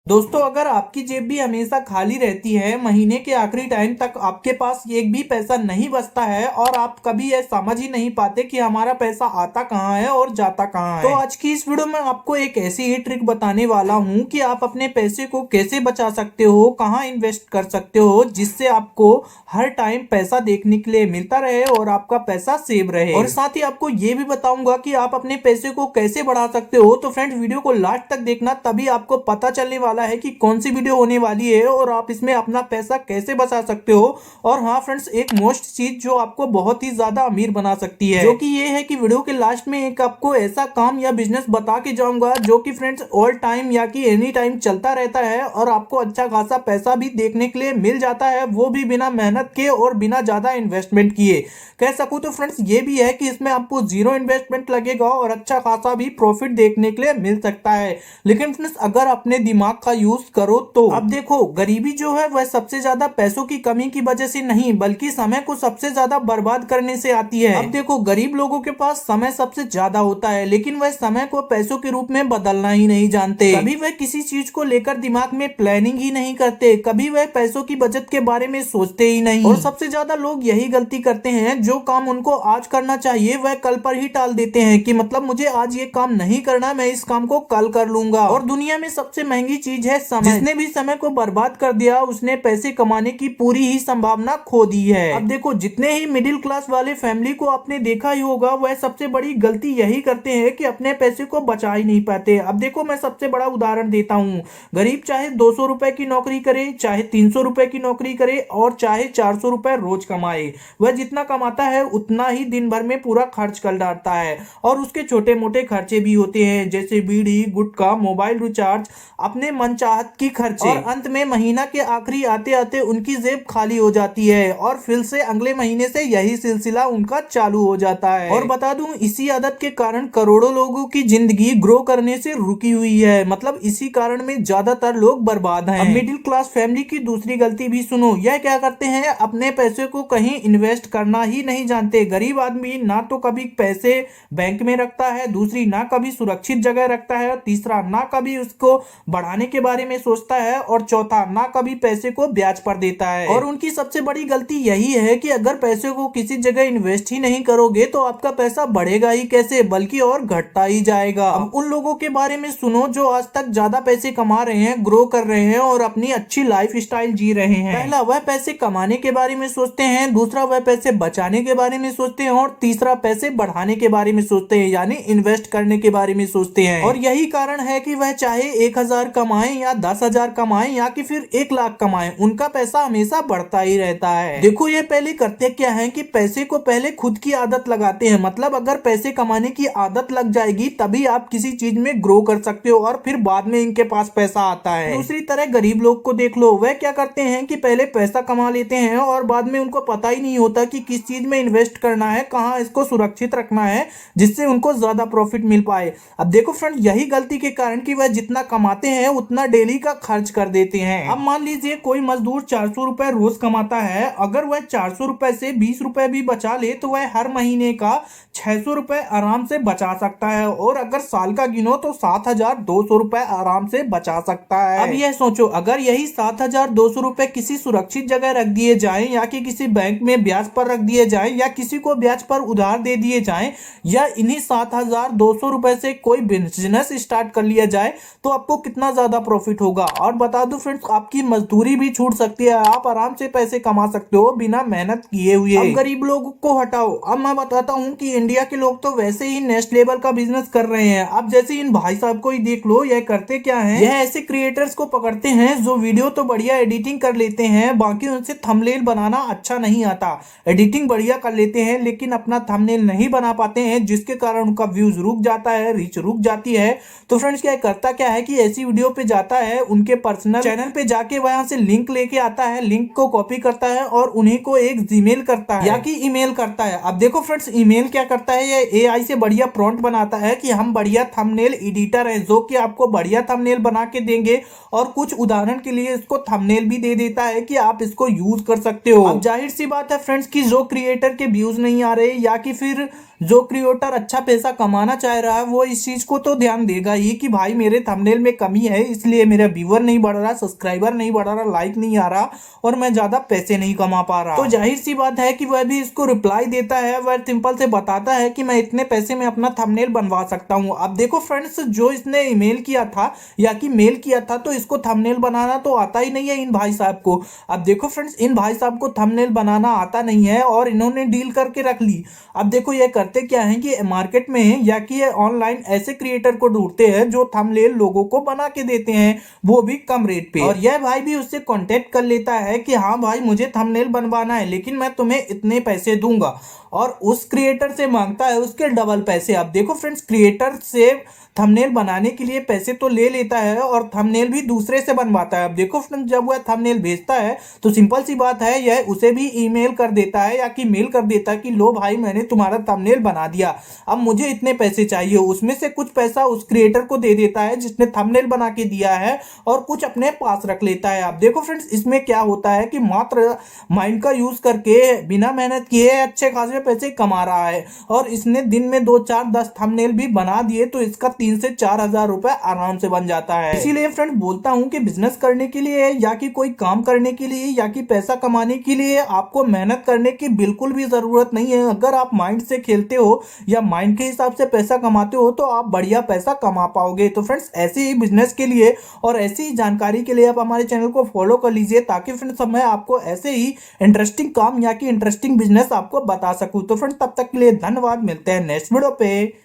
दोस्तों, अगर आपकी जेब भी हमेशा खाली रहती है, महीने के आखिरी टाइम तक आपके पास एक भी पैसा नहीं बचता है और आप कभी ये समझ ही नहीं पाते कि हमारा पैसा आता कहाँ है और जाता कहाँ है, तो आज की इस वीडियो में आपको एक ऐसी ही ट्रिक बताने वाला हूँ कि आप अपने पैसे को कैसे बचा सकते हो, कहाँ इन्वेस्ट कर सकते हो, जिससे आपको हर टाइम पैसा देखने के लिए मिलता रहे और आपका पैसा सेव रहे। और साथ ही आपको ये भी बताऊंगा कि आप अपने पैसे को कैसे बढ़ा सकते हो। तो फ्रेंड्स, वीडियो को लास्ट तक देखना, तभी आपको पता चलने वाला है कि कौन सी वीडियो होने वाली है और आप इसमें अपना पैसा कैसे बचा सकते हो। और हाँ फ्रेंड्स, एक मोस्ट चीज जो आपको बहुत ही ज्यादा अमीर बना सकती है, जो कि ये है कि वीडियो के लास्ट में एक आपको ऐसा काम या बिजनेस बता के जाऊंगा जो कि फ्रेंड्स ऑल टाइम या कि एनी टाइम चलता रहता है और आपको अच्छा खासा पैसा भी देखने के लिए मिल जाता है, वो भी बिना मेहनत के और बिना ज्यादा इन्वेस्टमेंट किए। कह सकूं तो फ्रेंड्स, ये भी है कि इसमें आपको जीरो इन्वेस्टमेंट लगेगा और अच्छा खासा भी प्रॉफिट देखने के लिए मिल सकता है। लेकिन फ्रेंड्स, अगर अपने दिमाग का यूज करो तो अब देखो, गरीबी जो है वह सबसे ज्यादा पैसों की कमी की वजह से नहीं, बल्कि समय को सबसे ज्यादा बर्बाद करने से आती है। अब देखो, गरीब लोगों के पास समय सबसे ज्यादा होता है, लेकिन वह समय को पैसों के रूप में बदलना ही नहीं जानते। कभी वह किसी चीज को लेकर दिमाग में प्लानिंग ही नहीं करते, कभी वह पैसों की बचत के बारे में सोचते ही नहीं। और सबसे ज्यादा लोग यही गलती करते हैं, जो काम उनको आज करना चाहिए वह कल पर ही टाल देते हैं कि मतलब मुझे आज ये काम नहीं करना, मैं इस काम को कल कर लूंगा। और दुनिया में सबसे महंगी चीज है समय। जिसने भी समय को बर्बाद कर दिया, उसने पैसे कमाने की पूरी ही संभावना खो दी है। अब देखो, जितने ही मिडिल क्लास वाले फैमिली को आपने देखा ही होगा, वह सबसे बड़ी गलती यही करते हैं कि अपने पैसे को बचा ही नहीं पाते। अब देखो, मैं सबसे बड़ा उदाहरण देता हूँ। गरीब चाहे 200 रुपए की नौकरी करे, चाहे 300 रुपए की नौकरी करे और चाहे 400 रुपए रोज कमाए, वह जितना कमाता है उतना ही दिन भर में पूरा खर्च कर डालता है। और उसके छोटे मोटे खर्चे भी होते हैं, जैसे बीड़ी, गुटखा, मोबाइल रिचार्ज, अपने मनचाहत की खर्चे। और अंत में महीना के आखिरी आते आते उनकी जेब खाली हो जाती है और फिर से अगले महीने से यही सिलसिला उनका चालू हो जाता है। और बता दूं, इसी आदत के कारण करोड़ों लोगों की जिंदगी ग्रो करने से रुकी हुई है। मतलब इसी कारण में ज्यादातर लोग बर्बाद हैं। अब मिडिल क्लास फैमिली की दूसरी गलती भी सुनो। यह क्या करते हैं, अपने पैसे को कहीं इन्वेस्ट करना ही नहीं जानते। गरीब आदमी ना तो कभी पैसे बैंक में रखता है, दूसरी ना कभी सुरक्षित जगह रखता है, तीसरा ना कभी उसको बढ़ाने के बारे में सोचता है और चौथा ना कभी पैसे को ब्याज पर देता है। और उनकी सबसे बड़ी गलती यही है कि अगर पैसे को किसी जगह इन्वेस्ट ही नहीं करोगे तो आपका पैसा बढ़ेगा ही कैसे, बल्कि और घटता ही जाएगा। अब उन लोगों के बारे में सुनो जो आज तक ज्यादा पैसे कमा रहे हैं, ग्रो कर रहे हैं और अपनी अच्छी लाइफ स्टाइल जी रहे हैं। पहला, वह पैसे कमाने के बारे में सोचते हैं, दूसरा वह पैसे बचाने के बारे में सोचते हैं और तीसरा पैसे बढ़ाने के बारे में सोचते हैं, यानी इन्वेस्ट करने के बारे में सोचते हैं। और यही कारण है कि वह चाहे 1,000 कमाएं या 10,000 कमाएं या कि फिर 1,00,000 कमाएं, उनका पैसा हमेशा बढ़ता ही रहता है। देखो, ये पहले करते क्या है कि पैसे को पहले खुद की आदत लगाते हैं। मतलब अगर पैसे कमाने की आदत लग जाएगी तभी आप किसी चीज में ग्रो कर सकते हो और फिर बाद में इनके पास पैसा आता है। दूसरी तरह गरीब लोग को देख लो, वह क्या करते हैं कि पहले पैसा कमा लेते हैं और बाद में उनको पता ही नहीं होता कि किस चीज में इन्वेस्ट करना है, कहाँ इसको सुरक्षित रखना है, जिससे उनको ज्यादा प्रॉफिट मिल पाए। अब देखो फ्रेंड, यही गलती के कारण कि वह जितना कमाते हैं उतना डेली का खर्च कर देते हैं। अब मान लीजिए कोई मजदूर 400 रुपए रोज कमाता है, अगर वह 400 रुपए से 20 रुपए भी बचा ले तो वह हर महीने का 600 रुपए आराम से बचा सकता है। और अगर साल का गिनो तो 7,200 रुपए आराम से बचा सकता है। अब यह सोचो, अगर यही 7,200 रुपए किसी सुरक्षित जगह रख दिए जाए या कि किसी बैंक में ब्याज पर रख दिए जाए या किसी को ब्याज पर उधार दे दिए जाए या इन्हीं 7,200 रुपए से कोई बिजनेस स्टार्ट कर लिया जाए, तो आपको कितना ज्यादा प्रॉफिट होगा। और बता दूं फ्रेंड्स, आपकी मजदूरी भी छूट सकती है, आप आराम से पैसे कमा सकते हो बिना मेहनत किए हुए। अब गरीब लोगों को हटाओ, अब मैं बताता हूं कि इंडिया के लोग तो वैसे ही नेक्स्ट लेवल का बिजनेस कर रहे हैं। अब जैसे इन भाई साहब को ही देख लो, यह करते क्या है, यह ऐसे क्रिएटर्स को पकड़ते हैं जो वीडियो तो बढ़िया एडिटिंग कर लेते हैं, बाकी उनसे थंबनेल बनाना अच्छा नहीं आता। एडिटिंग बढ़िया कर लेते हैं लेकिन अपना थंबनेल नहीं बना पाते हैं, जिसके कारण उनका व्यूज रुक जाता है, रीच रुक जाती है। तो फ्रेंड्स, क्या करता क्या है कि ऐसी वीडियो पे जाता है, उनके पर्सनल चैनल पे जाके वहां से लिंक लेके आता है, लिंक को कॉपी करता है और उन्हीं को एक जीमेल करता है या कि ईमेल करता है। अब देखो फ्रेंड्स, ईमेल क्या करता है, ये एआई से बढ़िया प्रॉम्प्ट बनाता है कि हम बढ़िया थंबनेल एडिटर हैं जो कि आपको बढ़िया थंबनेल बना के देंगे और कुछ उदाहरण के लिए इसको थंबनेल भी दे देता है कि आप इसको यूज कर सकते हो। अब जाहिर सी बात है फ्रेंड्स कि जो क्रिएटर के व्यूज नहीं आ रहे या कि फिर जो क्रिएटर अच्छा पैसा कमाना चाह रहा है वो इस चीज को तो ध्यान देगा ही कि भाई मेरे थंबनेल में कमी है, इसलिए मेरा व्यूअर नहीं बढ़ रहा, सब्सक्राइबर नहीं बढ़ रहा, लाइक नहीं आ रहा और मैं ज्यादा पैसे नहीं कमा पा रहा। तो जाहिर सी बात है कि वह भी इसको रिप्लाई देता है, वह सिंपल से बताता है कि मैं इतने पैसे में अपना थंबनेल बनवा सकता हूँ। अब देखो फ्रेंड्स, जो इसने ईमेल किया था या कि मेल किया था, तो इसको थंबनेल बनाना तो आता ही नहीं है इन भाई साहब को। अब देखो फ्रेंड्स, इन भाई साहब को थंबनेल बनाना आता नहीं है और इन्होंने डील करके रख ली। अब देखो ये करते क्या है कि मार्केट में या कि ये ऑनलाइन ऐसे क्रिएटर को ढूंढते हैं जो थंबनेल लोगों को बना के देते हैं, वो भी कम रेट पे। और यह भाई भी उससे कांटेक्ट कर लेता है कि हाँ भाई मुझे थंबनेल बनवाना है लेकिन मैं तुम्हें इतने पैसे दूंगा, और उस क्रिएटर से मांगता है उसके डबल पैसे। अब देखो फ्रेंड्स, क्रिएटर से थंबनेल बनाने के लिए पैसे तो ले लेता है और थंबनेल भी दूसरे से बनवाता है। अब देखो फ्रेंड्स, जब वह थंबनेल भेजता है तो सिंपल सी बात है यह उसे भी ईमेल कर देता है या कि मेल कर देता है कि लो भाई मैंने तुम्हारा थंबनेल बना दिया, अब मुझे इतने पैसे चाहिए। उसमें से कुछ पैसा उस क्रिएटर को दे देता है जिसने थंबनेल बना के दिया है और कुछ अपने पास रख लेता है। अब देखो फ्रेंड्स, इसमें क्या होता है कि मात्र माइंड का यूज करके बिना मेहनत किए अच्छे खासे पैसे कमा रहा है, और इसने दिन में 2 4 10 थंबनेल भी बना दिए तो इसका 3 से 4 हजार रुपए आराम से बन जाता है। इसीलिए फ्रेंड बोलता हूं कि बिजनेस करने के लिए या कि कोई काम करने के लिए या कि पैसा कमाने के लिए आपको मेहनत करने की बिल्कुल भी जरूरत नहीं है। अगर आप माइंड से खेलते हो या माइंड के हिसाब से पैसा कमाते हो तो आप बढ़िया पैसा कमा पाओगे। तो फ्रेंड्स, ऐसे ही बिजनेस के लिए और ऐसी ही जानकारी के लिए आप हमारे चैनल को फॉलो कर लीजिए, ताकि फ्रेंड्स मैं आपको ऐसे ही इंटरेस्टिंग काम या कि इंटरेस्टिंग बिजनेस आपको बता सकूं। तो फ्रेंड्स, तब तक के लिए धन्यवाद, मिलते हैं नेक्स्ट वीडियो पे।